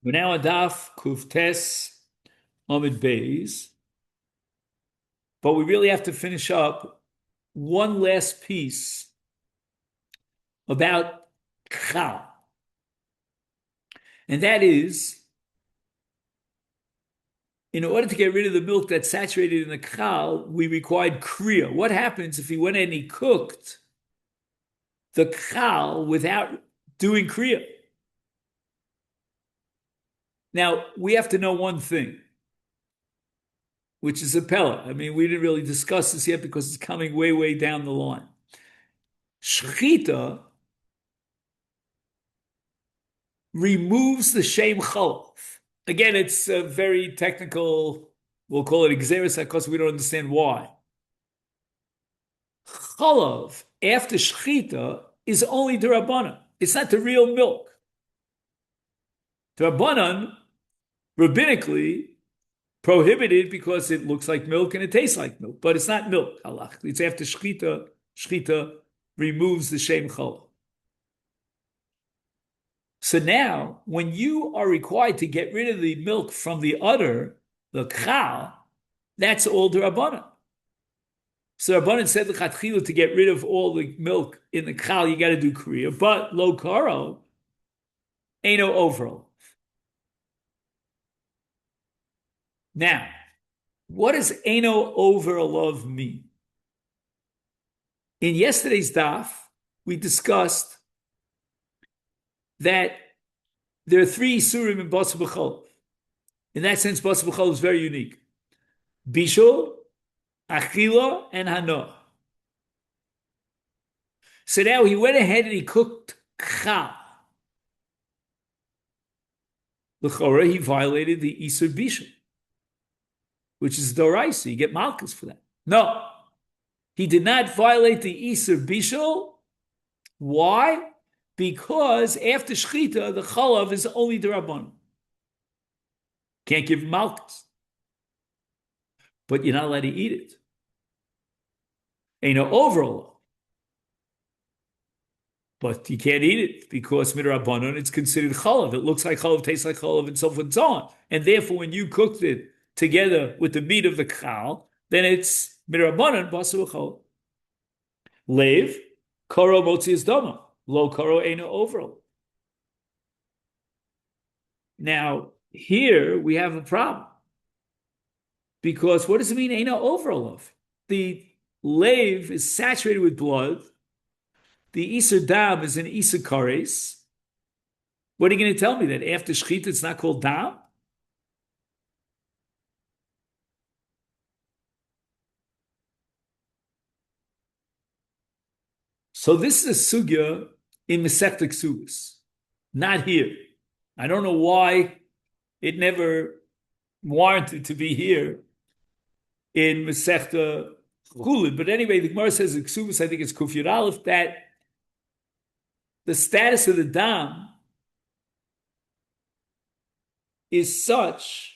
We're now on Daf Kuftes Amid Beis, but we really have to finish up one last piece about Chal, and that is in order to get rid of the milk that's saturated in the Chal, we required Kriya. What happens if he went and he cooked the Chal without doing Kriya? Now, we have to know one thing, which is a Pella. I mean, we didn't really discuss this yet because it's coming way, way down the line. Shechita removes the Shem Chalav. Again, it's a very technical, we'll call it Xeris, because we don't understand why. Chalav, after Shechita, is only the Rabbanan. It's not the real milk. The Rabbanan, rabbinically, prohibited because it looks like milk and it tastes like milk, but it's not milk, halach. It's after Shechita, Shechita removes the Shem Chalav. So now, when you are required to get rid of the milk from the udder, the chal, that's all the Rabbanan. So Rabbanan said the chatchila to get rid of all the milk in the chal, you got to do kriya, but lo karo, ain't no overall. Now, what does Eino overlove mean? In yesterday's daf, we discussed that there are three Isurim in Basar B'chol. In that sense, Basar B'chol is very unique. Bishul, Achila, and Hanoah. So now he went ahead and he cooked Chal. L'chora, he violated the Isur Bishul, which is Doraisa. You get Malchus for that. No, he did not violate the Isur Bishul. Why? Because after Shechita, the Chalav is only the Rabbanon. Can't give Malchus. But you're not allowed to eat it. Ain't no overall. But you can't eat it because midrabanan it's considered chalav. It looks like chalav, tastes like chalav, and so forth and so on. And therefore, when you cooked it together with the meat of the chal, then it's midrabanan basar chalav. Lev karo motzi is dama. Lo karo ain't no overall. Now here we have a problem because what does it mean ain't no overall of? The lev is saturated with blood. The Isur Dam is an Isur Kares. What are you going to tell me that after Shechita it's not called Dam? So this is a sugya in Masechta Ksubis, not here. I don't know why it never warranted to be here in Masechta Chullin. But anyway, the Gemara says in Ksubis, I think it's Kuf Yud Aleph, that the status of the Dam is such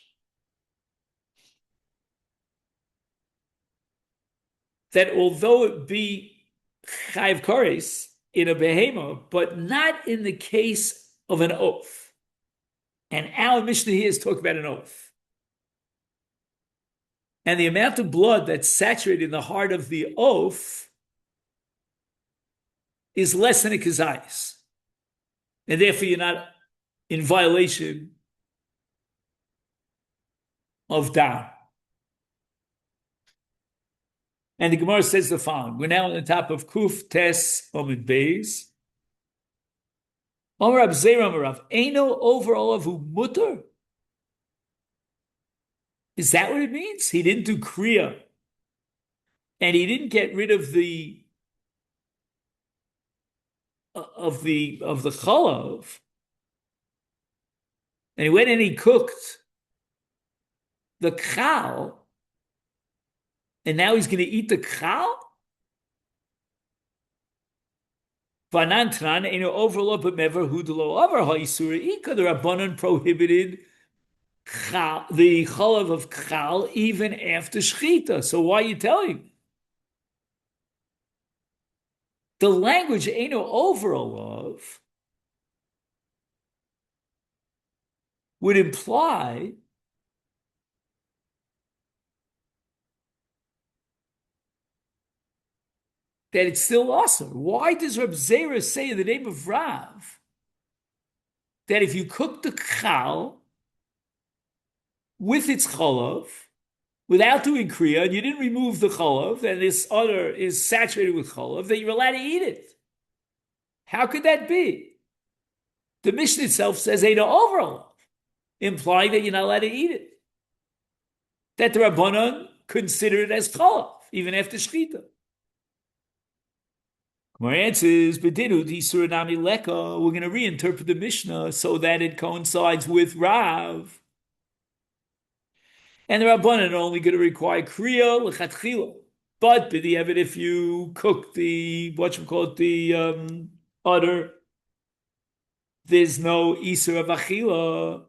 that although it be Chayv Kores in a behema, but not in the case of an oath. And our Mishnah here is talking about an oath. And the amount of blood that's saturated in the heart of the oath is less than a kazayas. And therefore you're not in violation of Dam. And the Gemara says the following. We're now on the top of Kuf Tes Omid Beis. Omar Abzeir Amarav. Eino over Olavu Mutter. Is that what it means? He didn't do Kriya. And he didn't get rid of the chalav. And he went and he cooked the chal. And now he's going to eat the chal? Vanantran ain't overlap but mever hudelo over ha'isura ika. The Rabbanan prohibited the chalav of chal even after shechita. So why are you telling me? The language ain't no overall of would imply that it's still awesome. Why does Reb Zera say in the name of Rav that if you cook the chal with its cholov, without doing kriya, and you didn't remove the cholov, and this other is saturated with cholov, that you're allowed to eat it? How could that be? The Mishnah itself says Eina overall, implying that you're not allowed to eat it. That the Rabbanan consider it as cholov, even after shechita. More answers, Bedinu Suranami Leka. We're going to reinterpret the Mishnah so that it coincides with Rav. And the Rabbanan are only going to require Kriya L'chatchila. But b'di'evet, if you cook the, the udder, there's no Isur of Achila.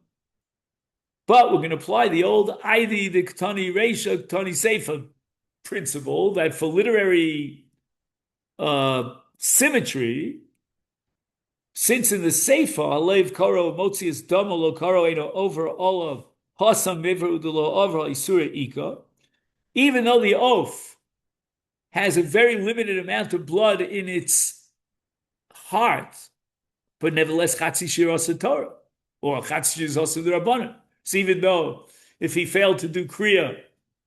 But we're going to apply the old Aidi, the Ktani Reisha, Ktani Seifa principle that for literary symmetry, since in the Seifa, Alev Karo, Motzias Domo Lo Karo Eino over Olav, Hasam Mivru Delo Over Isura Ika, even though the oaf has a very limited amount of blood in its heart, but nevertheless Chatzi Shir Asa Torah, or Chatzi Shir Asa D'Rabbanan. So even though if he failed to do Kriya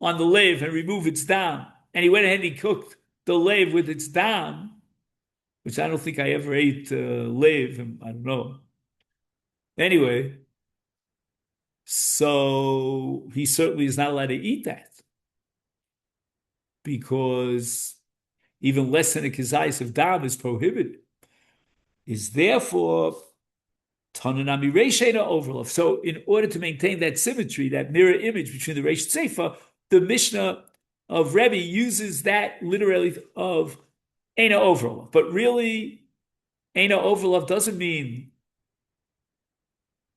on the lave and remove its dam, and he went ahead and he cooked the lave with its dam, which I don't think I ever ate lave, I don't know. Anyway, so he certainly is not allowed to eat that, because even less than a kizayis of dam is prohibited. Is therefore Tananami Reishena overlap. So in order to maintain that symmetry, that mirror image between the Reish Seifa, the Mishnah of Rebbe uses that literally of Eina overlap. But really, Eina overlap doesn't mean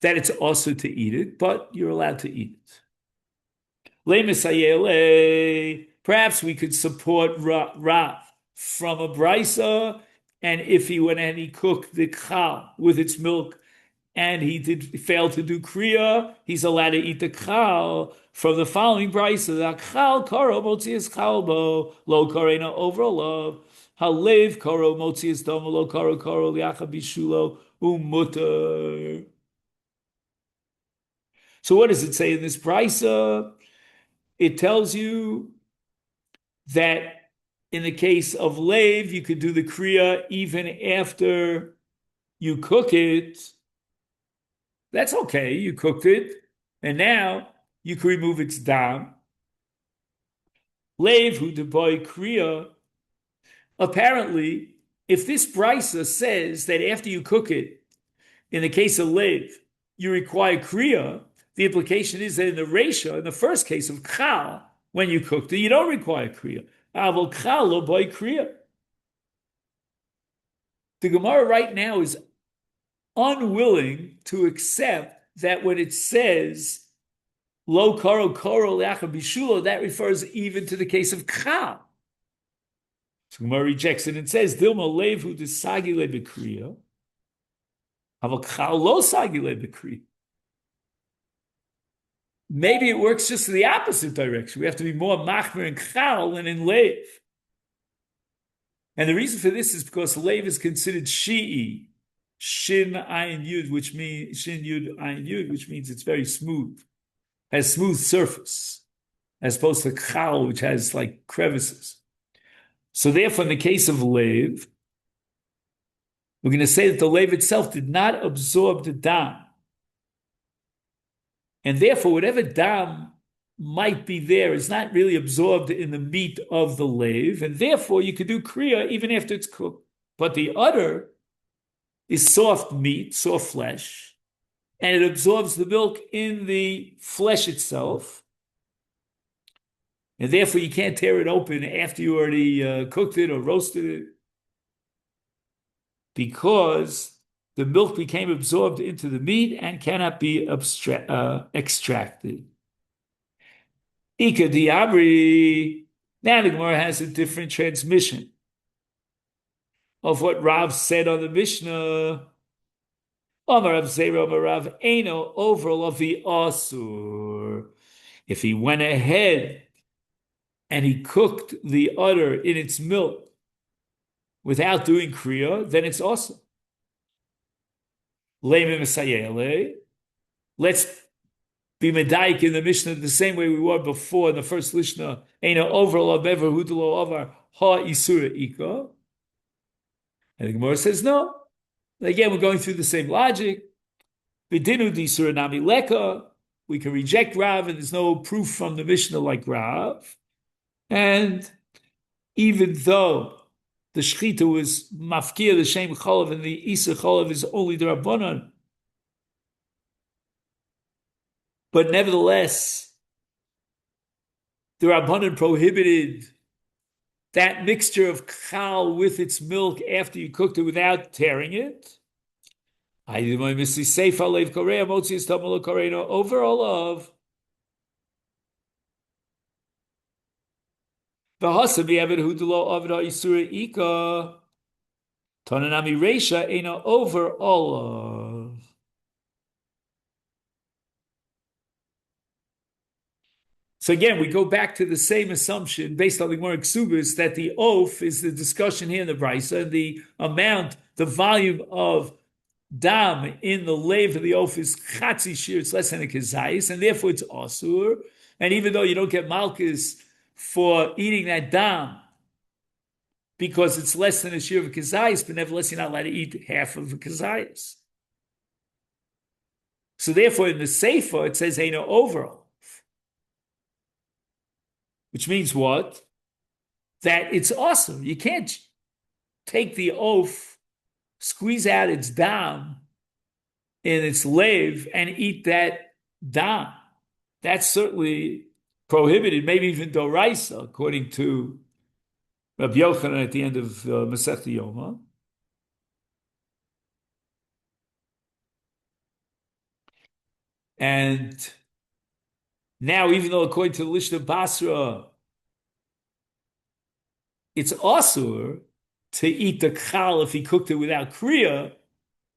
that it's also to eat it, but you're allowed to eat it. Perhaps we could support Rav from a brisa, and if he went and he cooked the chal with its milk, and he fail to do kriya, he's allowed to eat the chal from the following brisa: the chal karo motzias chalbo lo karena overlove halev karo motzias domo lo karo liacha bishulo umuter. So what does it say in this brisa? It tells you that in the case of lave, you could do the kriya even after you cook it. That's okay, you cooked it, and now you can remove its dam. Lave hu deboy kriya. Apparently, if this brisa says that after you cook it, in the case of lave, you require kriya, the implication is that in the reisha, in the first case of chal, when you cooked it, you don't require kriya. Avol chal lo boy kriya. The Gemara right now is unwilling to accept that when it says lo karo leacha bishulo, that refers even to the case of chal. So Gemara rejects it and says dilma levu desagile bekriya, aval chal lo sagile bekriya. Maybe it works just in the opposite direction. We have to be more machmer in chal than in leiv. And the reason for this is because leiv is considered shi'i, shin ayin yud, which means shin yud ayin yud, which means it's very smooth, has smooth surface, as opposed to chal, which has like crevices. So therefore, in the case of leiv, we're going to say that the leiv itself did not absorb the dam. And therefore, whatever dam might be there is not really absorbed in the meat of the lave, and therefore you could do kriya even after it's cooked. But the udder is soft meat, soft flesh, and it absorbs the milk in the flesh itself, and therefore you can't tear it open after you already cooked it or roasted it, because the milk became absorbed into the meat and cannot be extracted. Ika diabri. Now the Gemara has a different transmission of what Rav said on the Mishnah. Omar of Zera Marav Eno overall of the Asur. If he went ahead and he cooked the udder in its milk without doing Kriya, then it's awesome. Let's be medayik in the Mishnah the same way we were before in the first Mishnah. Eno overall of ever hudulo over ha isura ika. And the Gemara says no. Again, we're going through the same logic. Bidinu di isura nami leka. We can reject Rav, and there's no proof from the Mishnah like Rav. And even though the shechita was mafkir the shem cholav and the isa cholav is only the rabbanon, but nevertheless, the rabbanon prohibited that mixture of chal with its milk after you cooked it without tearing it. Overall of the hasabi avid hudulo avda isura ika tananami reisha ena overall of. So again, we go back to the same assumption based on the Gemara Ksubis that the oaf is the discussion here in the Brisa, and the amount, the volume of dam in the lave of the oaf is chatzi shir, it's less than a kezayis, and therefore it's asur. And even though you don't get malchus for eating that dam because it's less than a shir of a kezayis, but nevertheless you're not allowed to eat half of a kezayis. So therefore in the Sefer it says Eino overall. Which means what? That it's awesome. You can't take the oaf, squeeze out its dam in its lave and eat that dam. That's certainly prohibited, maybe even doraisa, according to Rabbi Yochanan at the end of Maseches Yoma. And now, even though according to the Lishna Basra, it's asur to eat the chal if he cooked it without kriya,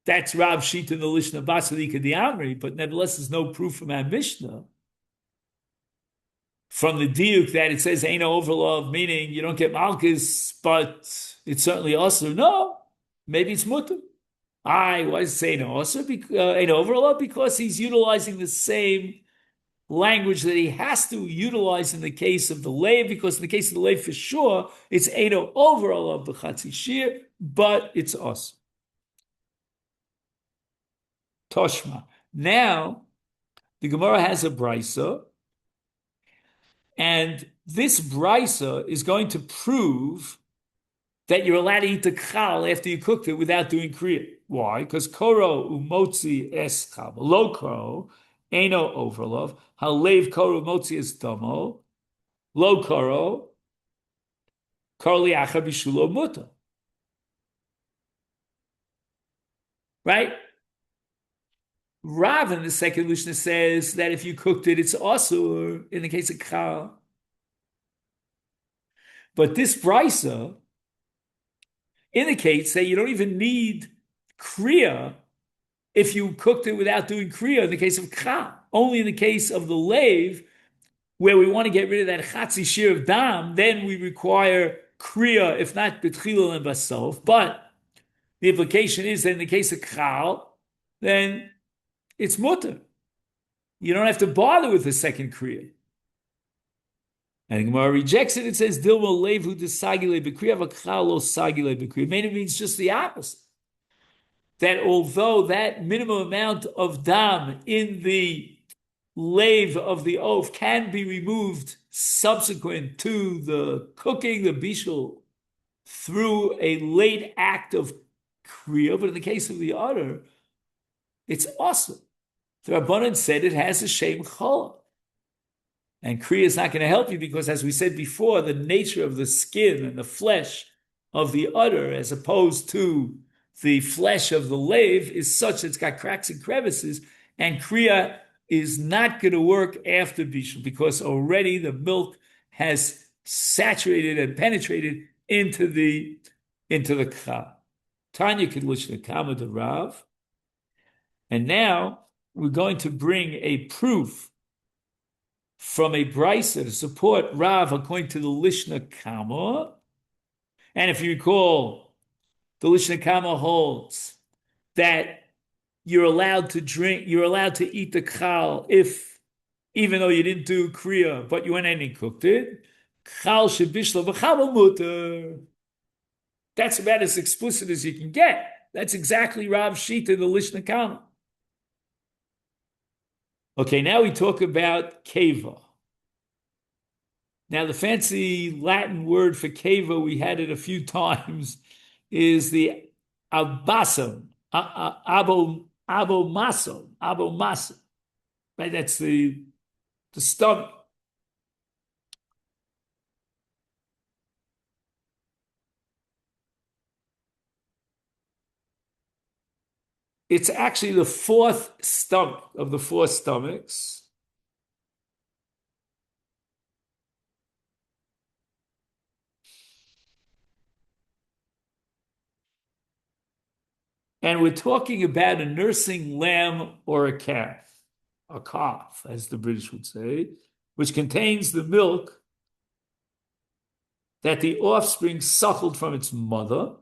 that's Rav Shita in the Lishna Basra the Amri, but nevertheless there's no proof from our Mishnah. From the diuk that it says ain't overlove, meaning you don't get malchus, but it's certainly asur. No, maybe it's mutter. Why does it say ain't asur? Ain't overlove? Because he's utilizing the same language that he has to utilize in the case of the lave, because in the case of the lave, for sure, it's Edo overall of the Chatzi Shir, but it's us. Toshma. Now, the Gemara has a brisa, and this brisa is going to prove that you're allowed to eat the chal after you cooked it without doing kriya. Why? Because koro umotzi es chal, lo koro, Eino overlove. Halev koro motzi es damo. Lo koro. Koro liacha bishulo muta. Right? Rav in the second Mishnah says that if you cooked it, it's asur in the case of chal. But this brisa indicates that you don't even need kriya if you cooked it without doing kriya in the case of chal. Only in the case of the lave, where we want to get rid of that chatzi shir of dam, then we require kriya, if not betchilel and basof. But the implication is that in the case of chal, then it's mutter. You don't have to bother with the second kriya. And the Gemara rejects it. It says dilma levu desagile bekriya v'chal lo sagile bekriya. Maybe it means just the opposite. That although that minimum amount of dam in the lave of the oaf can be removed subsequent to the cooking, the bishul, through a late act of kriya, but in the case of the udder, it's awesome. The Rabbanan said it has a shem chala. And kriya is not going to help you because, as we said before, the nature of the skin and the flesh of the udder, as opposed to the flesh of the lave, is such that it's got cracks and crevices, and kriya is not going to work after bishul because already the milk has saturated and penetrated into the chal. Tanya Kedlushna Kama de Rav. And now we're going to bring a proof from a brisa to support Rav according to the Lishna Kama. And if you recall, the Lishna Kama holds that you're allowed to drink, you're allowed to eat the chal if, even though you didn't do kriya, but you went in and cooked it. Chal shebishla v'chal muter. That's about as explicit as you can get. That's exactly Rav Shita, the Lishna Kama. Okay, now we talk about keva. Now, the fancy Latin word for keva, we had it a few times, is the abasum, abomasum. Right? That's the stomach. It's actually the fourth stomach of the four stomachs. And we're talking about a nursing lamb or a calf, as the British would say, which contains the milk that the offspring suckled from its mother.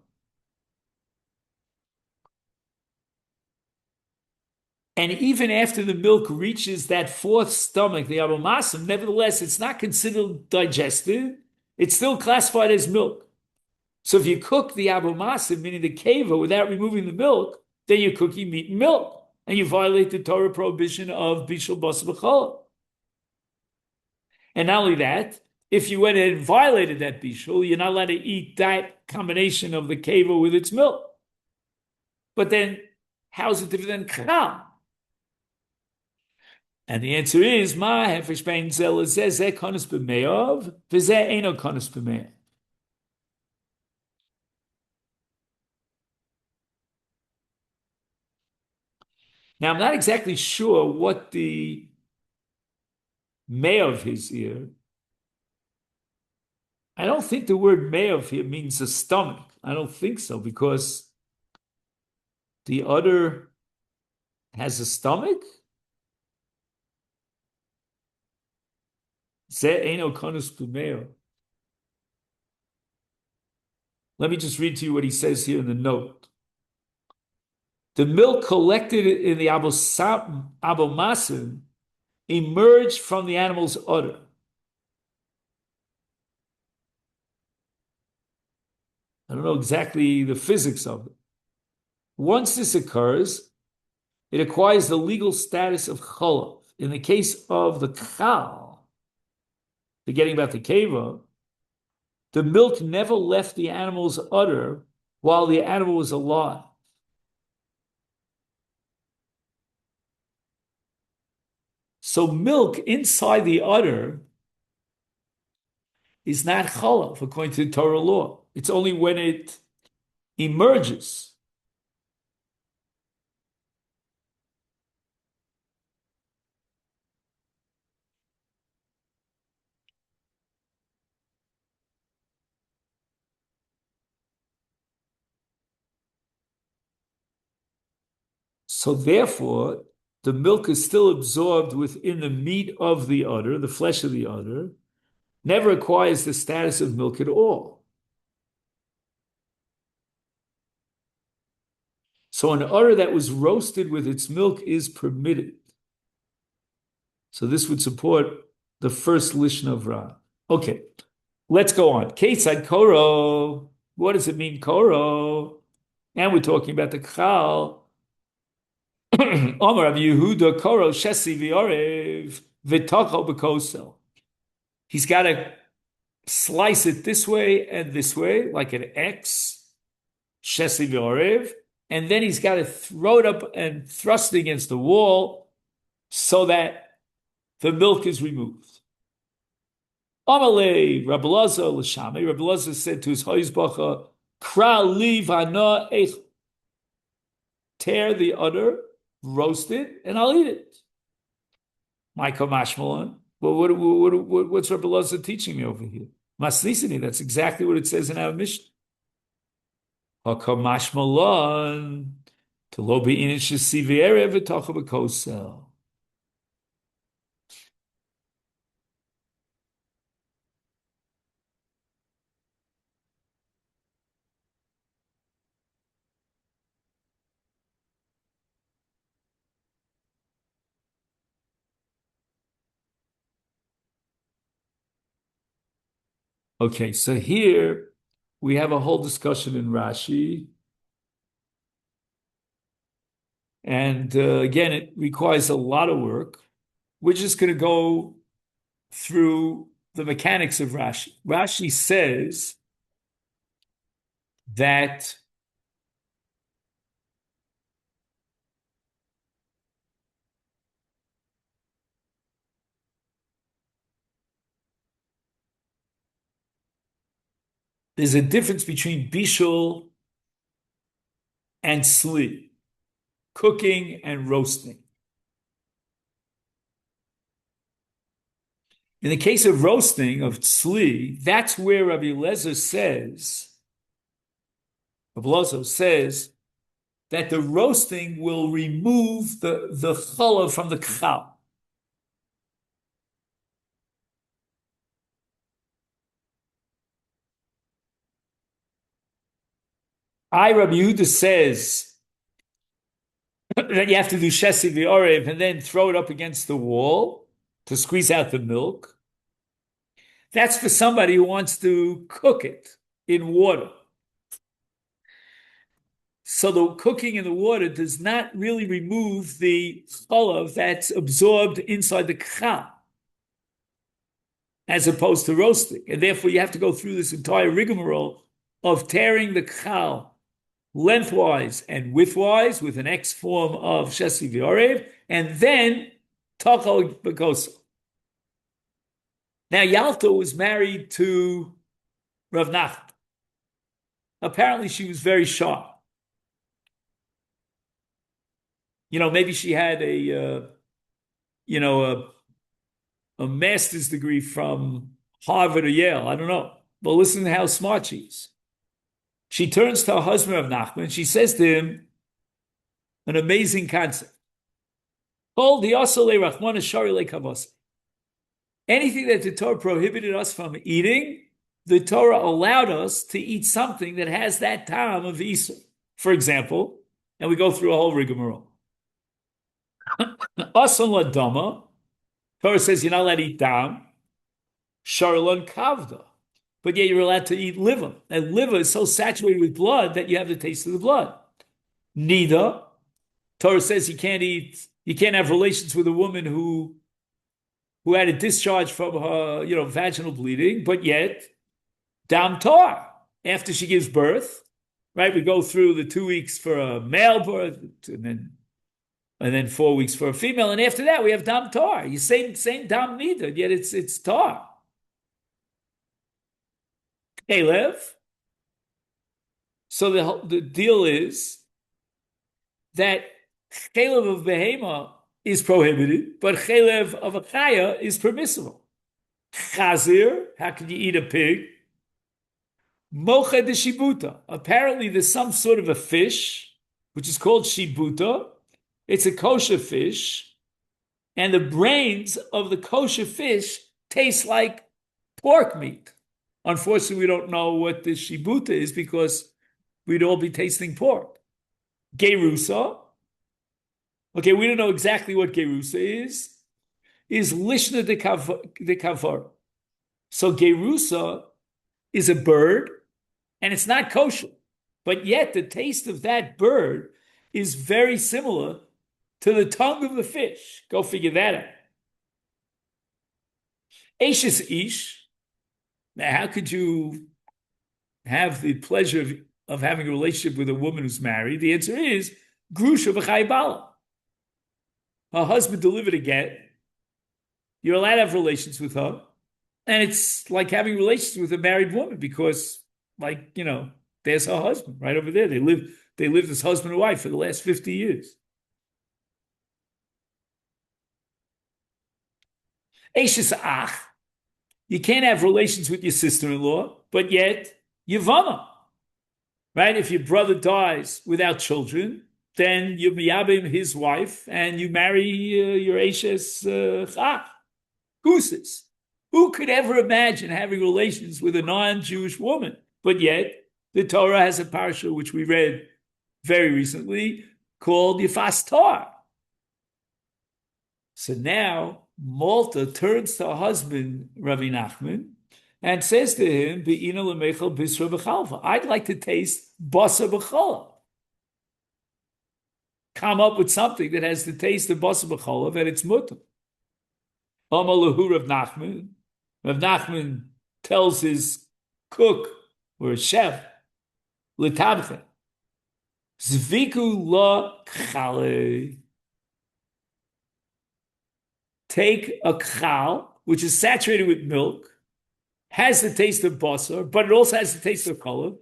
And even after the milk reaches that fourth stomach, the abomasum, nevertheless, it's not considered digested. It's still classified as milk. So if you cook the abomasum, meaning the keva, without removing the milk, then you're cooking meat and milk. And you violate the Torah prohibition of bishul bas b'chol. And not only that, if you went and violated that bishul, you're not allowed to eat that combination of the keva with its milk. But then, how is it different than chal? And the answer is, ma hefesh bein zeh lezeh, zeh konos b'me'ov, v'zeh eino konos b'me'ov. Now, I'm not exactly sure what the me'ov is here. I don't think the word me'ov here means a stomach. I don't think so, because the udder has a stomach. Zeh eino konos b'me'ov. Let me just read to you what he says here in the note. The milk collected in the abomasum emerged from the animal's udder. I don't know exactly the physics of it. Once this occurs, it acquires the legal status of cholav. In the case of the chal, forgetting about the keva, the milk never left the animal's udder while the animal was alive. So milk inside the udder is not chalav according to the Torah law. It's only when it emerges. So therefore, the milk is still absorbed within the meat of the udder, the flesh of the udder, never acquires the status of milk at all. So an udder that was roasted with its milk is permitted. So this would support the first lishna of Ra. Okay, let's go on. Ketzad koro. What does it mean, koro? And we're talking about the chal. Omar of Yehuda koro shesi v'orev v'tocho b'kosel. He's got to slice it this way and this way, like an X, shesi v'orev, and then he's got to throw it up and thrust it against the wall so that the milk is removed. Amalei, Rabbi Lazar l'shami. Rabbi Lazar said to his hoizbacha, "Kra li v'ana eich." Tear the udder, roast it, and I'll eat it. Michael Mashmalon. Well, what's Rabbi Lazar teaching me over here? Masnisini. That's exactly what it says in our Mishnah. Hakamashmalon. To lo be'inin shesivi erev v'tocha b'kosel. Okay, so here we have a whole discussion in Rashi. And again, it requires a lot of work. We're just going to go through the mechanics of Rashi. Rashi says that there's a difference between bishul and sli, cooking and roasting. In the case of roasting, of tzli, that's where Rabbi Eliezer says, Rabbi Eliezer says that the roasting will remove the challah from the kachal. Rabbi Yehuda says that you have to do shesi v'orev and then throw it up against the wall to squeeze out the milk. That's for somebody who wants to cook it in water. So the cooking in the water does not really remove the challah that's absorbed inside the kachal, as opposed to roasting. And therefore you have to go through this entire rigmarole of tearing the kachal lengthwise and widthwise with an X form of shesi v'orev, and then tachal b'kosel. Now Yalta was married to Rav Nachman. Apparently she was very sharp. Maybe she had a master's degree from Harvard or Yale. I don't know. But listen to how smart she is. She turns to her husband of Nachman. She says to him an amazing concept. Anything that the Torah prohibited us from eating, the Torah allowed us to eat something that has that ta'am of Isur. For example, and we go through a whole rigmarole. Asan ladama, Torah says you're not allowed to eat dam. Sharlan kavda, but yet you're allowed to eat liver. And liver is so saturated with blood that you have the taste of the blood. Nida, Torah says you can't have relations with a woman who had a discharge from her, vaginal bleeding, but yet dam tar after she gives birth, right? We go through the 2 weeks for a male birth, and then 4 weeks for a female, and after that we have dam tar. You same dam nida, yet it's tar. Kalev. So the deal is that chalev of behema is prohibited, but chalev of a chaya is permissible. Chazir, how can you eat a pig? Mocha de shibuta. Apparently there's some sort of a fish, which is called shibuta. It's a kosher fish, and the brains of the kosher fish taste like pork meat. Unfortunately, we don't know what the shibuta is because we'd all be tasting pork. Gerusa. Okay, we don't know exactly what gerusa is lishna de kavar. So gerusa is a bird, and it's not kosher, but yet the taste of that bird is very similar to the tongue of the fish. Go figure that out. Eishes ish. Now, how could you have the pleasure of having a relationship with a woman who's married? The answer is grusha v'chai bala. Her husband delivered a get. You're allowed to have relations with her. And it's like having relations with a married woman because, there's her husband right over there. They lived as husband and wife for the last 50 years. Eishes ach. You can't have relations with your sister-in-law, but yet Yavana, right? If your brother dies without children, then you miyabim his wife and you marry your Eshes Chach, gooses. Who could ever imagine having relations with a non-Jewish woman? But yet, the Torah has a parsha which we read very recently called Yifas Tar. So now Malta turns to her husband, Rabbi Nachman, and says to him, Be'ina lemechel bisra b'chalva. I'd like to taste basa b'chalva. Come up with something that has the taste of basa b'chalva and it's mutter. Amar lahu Rav Nachman. Rav Nachman tells his cook or his chef, L'tabche, Zviku la kchale. Take a kchal, which is saturated with milk, has the taste of basar, but it also has the taste of color,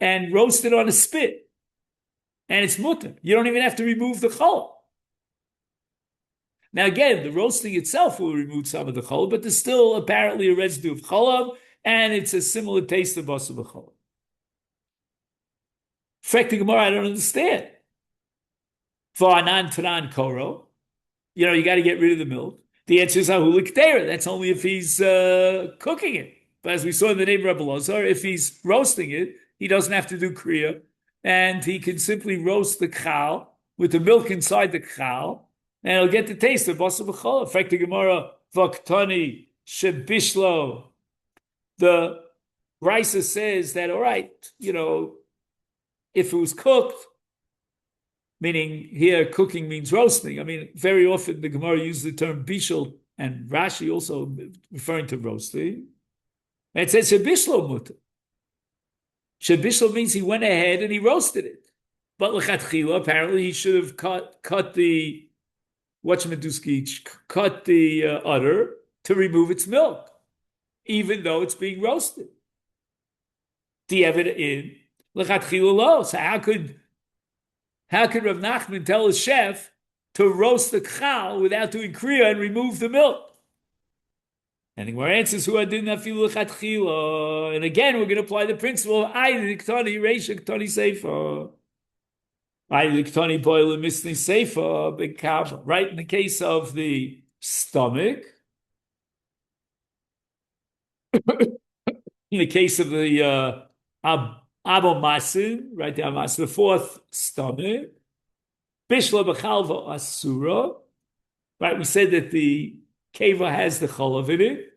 and roast it on a spit. And it's mutter. You don't even have to remove the chol. Now again, the roasting itself will remove some of the chol, but there's still apparently a residue of cholav, and it's a similar taste of basar b'chol. Frekti Gemara, I don't understand. V'anan tanan koro. You got to get rid of the milk. The answer is ahulik tera. That's only if he's cooking it. But as we saw in the name of Rabbi Lazar, if he's roasting it, he doesn't have to do kriya, and he can simply roast the kchal with the milk inside the kchal, and he'll get the taste of basar b'chol. In fact, the Gemara vaktani shebishlo. The Raisa says that all right, if it was cooked, meaning here cooking means roasting. I mean, very often the Gemara uses the term bishul, and Rashi also referring to roasting. And it says shebishlo mutter. Shebishlo means he went ahead and he roasted it. But lechatchila, apparently he should have cut the cut the udder to remove its milk, even though it's being roasted. Di'evid in lechatchila lo. So how could Rav Nachman tell his chef to roast the kchal without doing kriya and remove the milk? And the Gemara answers, "Who didn't afilu lechatchila." And again, we're going to apply the principle of ayin ktani reisha ktani seifa. Ayin ktani boil misni seifa bekava. Right in the case of the stomach, in the case of the abomasin, right, the fourth stomach, bishla b'chalva asura. Right, we said that the keva has the cholav in it.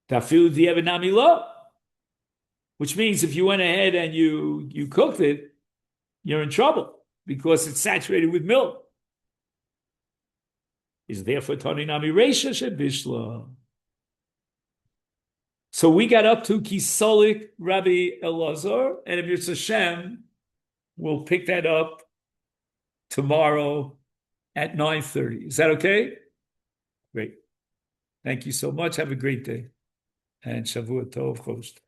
Tafilu di'evanami lo, which means if you went ahead and you cooked it, you're in trouble because it's saturated with milk. Is therefore taninami reisha shebishla. So we got up to Kisolik Rabbi Elazar, and if it's Hashem, we'll pick that up tomorrow at 9:30. Is that okay? Great. Thank you so much. Have a great day. And Shavua Tov Chosh.